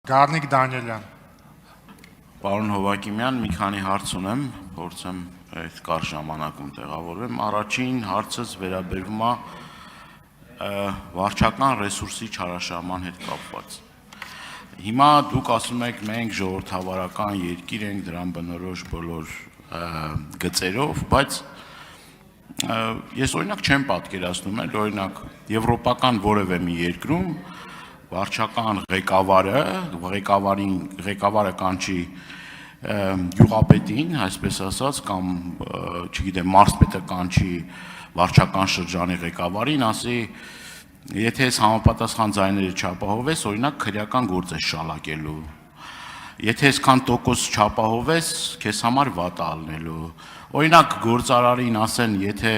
Գառնիկ Դանիելյան։ Պարոն Հովակիմյան, մի քանի հարց ունեմ, փորձեմ այդ կարճ ժամանակում տեղավորվեմ։ Առաջին հարցս վերաբերում է վարչական ռեսուրսի չարաշահման հետ կապված։ Հիմա դուք ասում եք, մենք ժողովրդավարական երկիր ենք, դրան բնորոշ բոլոր գծերով, բայց ես օրինակ չեմ պատկերացնում, օրինակ եվրոպական որևէ մի երկրում վարչական ղեկավարը կանչի գյուղապետին, այսպես ասած, կամ չգիտեմ, մարզպետը կանչի վարչական շրջանի ղեկավարին, ասի, եթե ես համապատասխան ձայները չապահովես, օրինակ քրեական գործ ես շալակելու, եթե այսքան տոկոս չապահովես, քեզ համար վատ է ալնելու, օրինակ գործարարին ասեն, եթե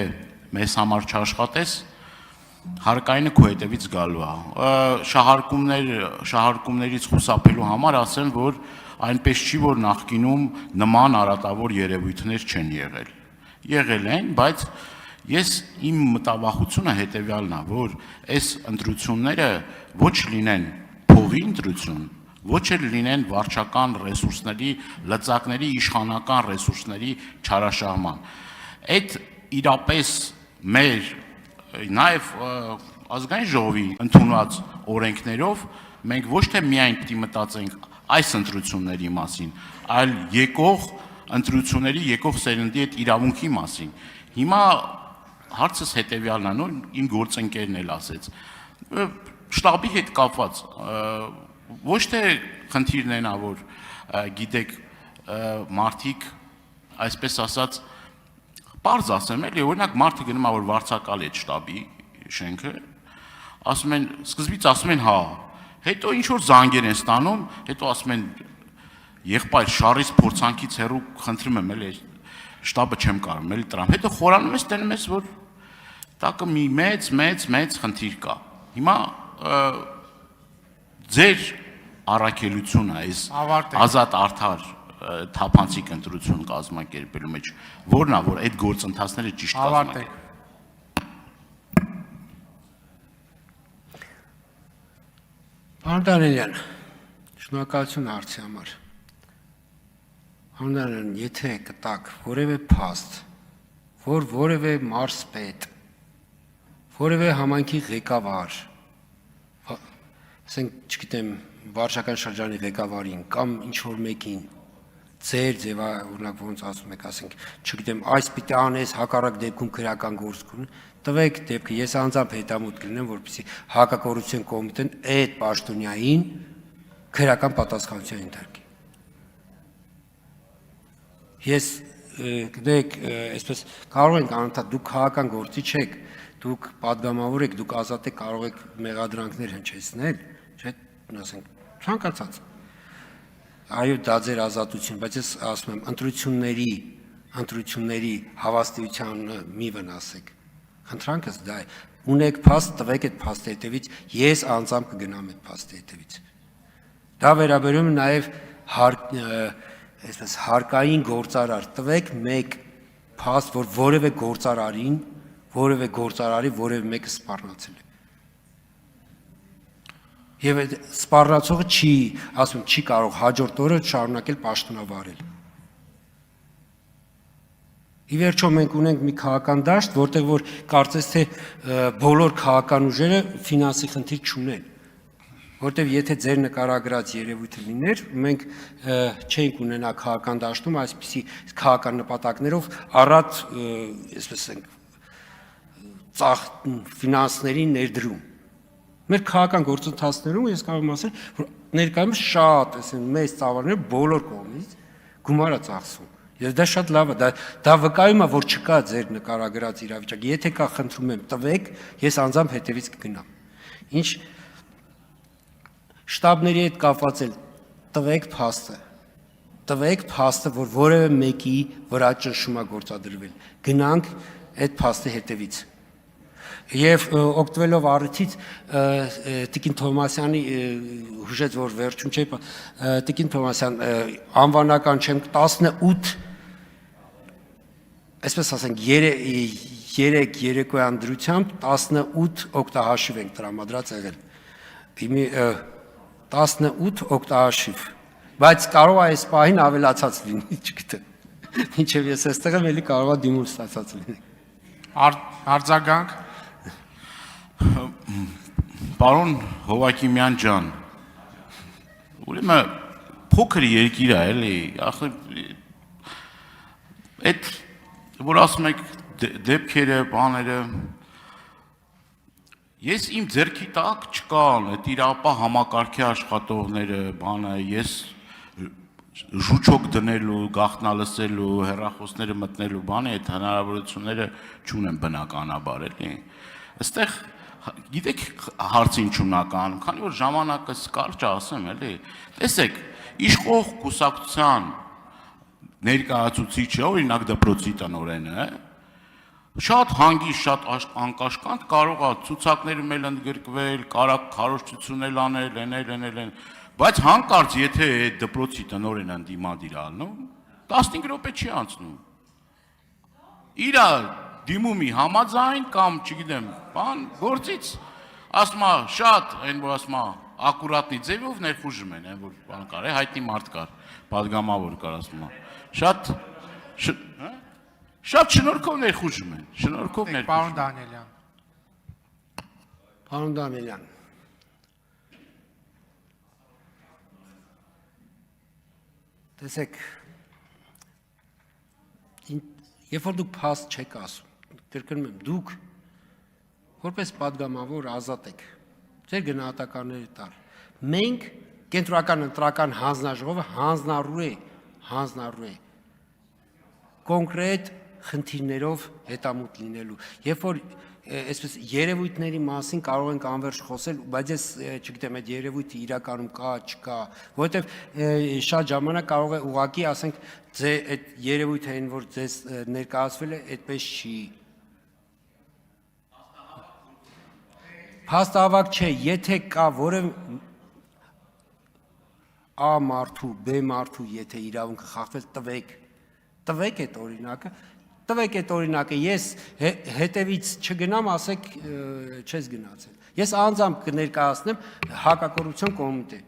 մեզ համար չաշխատես, հարկայինը քո հետևից գալու է, շահարկումներից խուսափելու համար ասեն, որ այնպես չի, որ նախկինում նման արատավոր երևույթներ չեն եղել են, բայց ես իմ մտավախությունը հետևյալն է, որ այս ընտրությունները ոչ լինեն փողի ընտրություն, ոչ էլ լինեն վարչական ռեսուրսների, լծակների, իշխանական ռեսուրսների չարաշահման։ Այդ իրապես մեր նաև ազգային ժողովի ընդունված օրենքներով մենք ոչ թե միայն պետք է մտածենք այս ընտրությունների մասին, այլ եկող ընտրությունների, եկող սերնդի այդ իրավունքի մասին։ Հիմա հարցս հետևյալն է, իմ գործընկերն էլ ասեց, շտաբի հետ կապված, ոչ թե խնդիրն են, որ գիտեք, մարդիկ, այսպես ասած, պարզ ասեմ, օրինակ մարդը գնում է, որ վարձակալ է շտաբի շենքը, ասում են, սկզբից ասում են հա, հետո ինչ-որ զանգեր են ստանում, հետո ասում են, եղբայր շարից փորձանքից հեռու խնդրում եմ, շտաբը չեմ կարում, տրամ, հետո խորանում ես, տենում ես, որ տակը մի մեծ խնդիր կա։ Հիմա ձեր առաքելությունը այս ազատ արդար թափանցիկ ընտրություն կազմակերպելու մեջ որն է, որ այդ գործընթացները ճիշտ կազմակերպեն։ Պարոն Դանիելյան, շնորհակալություն հարցի համար։ Պարոն Դանիելյան, եթե կտակ որևէ փաստ, որ որևէ մարզպետ, որևէ համայնքի ղեկավար, ասենք, չգիտեմ, վարչական շրջանի ղեկավարին կամ ինչ-որ մեկին ձեր ձևա, օրինակ ոնց ասում եք, ասենք, չգիտեմ, այս պիտի անես, հակառակ դեպքում քրեական գործ կունենա, տվեք դեպքը, ես անձամբ հետամուտ կլինեմ, որպեսզի հակակոռուպցիոն կոմիտեն այդ պաշտոնյային քրեական պատասխանատվության ենթարկի։ Ես գիտեք, այսպես կարող ենք անընդհատ դուք քաղաքական գործի չեք, դուք падգամավոր եք, դուք ազատ եք, կարող եք մեղադրանքներ հնչեցնել, չէ՞, ասենք, ցանկացած։ Այո, դա ձեր ազատություն, բայց ես ասում եմ, ընտրությունների հավաստիությանը մի վնասեք։ Խնդրանքս դա է, ունեք փաստ, տվեք այդ փաստի հետևից, ես անձամբ կգնամ այդ փաստի հետևից։ Դա վերաբերում է նաև այսպես հարկային գործարար, տվեք մեկ փաստ, որ որևէ գործարարի որևէ մեկը սպառնացել է։ Եվ այդ սպառնացողը չի կարող հաջորդ օրը շարունակել պաշտոնավարել։ Ի վերջո մենք ունենք մի քաղաքական դաշտ, որտեղ որ կարծես թե բոլոր քաղաքական ուժերը ֆինանսի խնդիր չունեն, որտեղ եթե ձեր նկարագրած երևույթը լիներ, մենք չենք ունենա քաղաքական դաշտում այսպիսի քաղաքական նպատակներով առատ, այսպես ֆինանսների ներդրում։ Մեր քաղաքական գործընթացներում ես կարող եմ ասել, որ ներկայումս շատ մեծ ծավալներ բոլոր կողմից գումար է ծախսվում։ Եվ դա շատ լավ է, դա վկայում է, որ չկա ձեր նկարագրած իրավիճակ։ Եթե կա, խնդրում եմ, տվեք, ես անձամբ հետևից կգնամ։ Ինչ շտաբների հետ կապված էլ տվեք փաստը, որ որևէ մեկի վրա ճնշում է գործադրվել։ Գնանք այդ փաստի հետևից։ Եվ օգտվելով առիթից Տիկին Թովմասյանի հուշեց, որ վերջում չէ, Տիկին Թովմասյան անվանական չեմ 18, այսպես ասենք, 3 երեկոյան դրությամբ 18 օգտահաշիվ ենք տրամադրած եղել։ 18 օկտաշիվ, բայց կարող է այս պահին ավելացած լինի, չգիտեմ։ Ինչև ես այստեղ եմ, էլի կարող է դիմուլ ստացած լինի։ Արձագանք։ Պարոն Հովակիմյան ջան, ուրեմն փոքր երկիր է, էլի, ախր այդ որ ասում եք դեպքերը, բաները ես իմ ձեռքի տակ չկան, այդ իրապա համակարգի աշխատողները, բանը, ես ժուճոկ դնելու, գաղտնալսելու, հեռախոսները մտնելու բանը, այդ հնարավորությունները չունեմ բնականաբար, էլի։ Այստեղ գիտեք հարցը ինչու՞մն է կանում, քանի որ ժամանակը կարճ է ասեմ, էլի։ Տեսեք, իշխող կուսակցության ներկայացուցիչը, օրինակ դպրոցի տնօրենը, շատ հանգիստ, շատ անկաշկանդ կարող է ցուցակներում էլ ընդգրկվել, կարող քարոզչություն անել, բայց հանկարծ եթե այդ դպրոցի տնօրենը դիմադիր ալնում, 15 րոպե չի անցնում։ Իր դիմումի համաձայն կամ, չգիտեմ, բան գործից ասում է շատ, այն որ ասում է ակուրատնի ձևով ներխուժում են, այն որ բան կար, հայտնի մարդ կար, падգամավոր կար, ասում է։ Շատ շնորհքով ներխուժում են, շնորհքով ներխուժում։ Պարոն Դանիելյան։ Պարոն Դանիելյան, տեսեք, երբ որ դուք փաստ չեք ասում, կրկնում եմ, դուք որպես падգամավոր ազատ եք, ձեր գնահատականները տալ։ Մենք կենտրոնական ընտրական հանձնաժողովը հանձնառու է կոնկրետ խնդիրներով հետամուտ լինելու։ Երբ որ այսպես երևույթների մասին կարող ենք անվերջ խոսել, բայց ես չգիտեմ այդ երևույթը իրականում կա, չկա, որովհետև շատ ժամանակ կարող է ուղղակի ասենք այդ երևույթը այն որ ձեզ ներկայացվել է, այդպես չի։ Փաստահավաք չէ, եթե կա որևէ A մարդու, B մարդու, եթե իրավունքը խախտվել, տվեք այդ օրինակը, ես հետևից չգնամ, ասեք չես գնացել։ Ես անձամբ կներկայացնեմ հակակոռուպցիոն կոմիտե։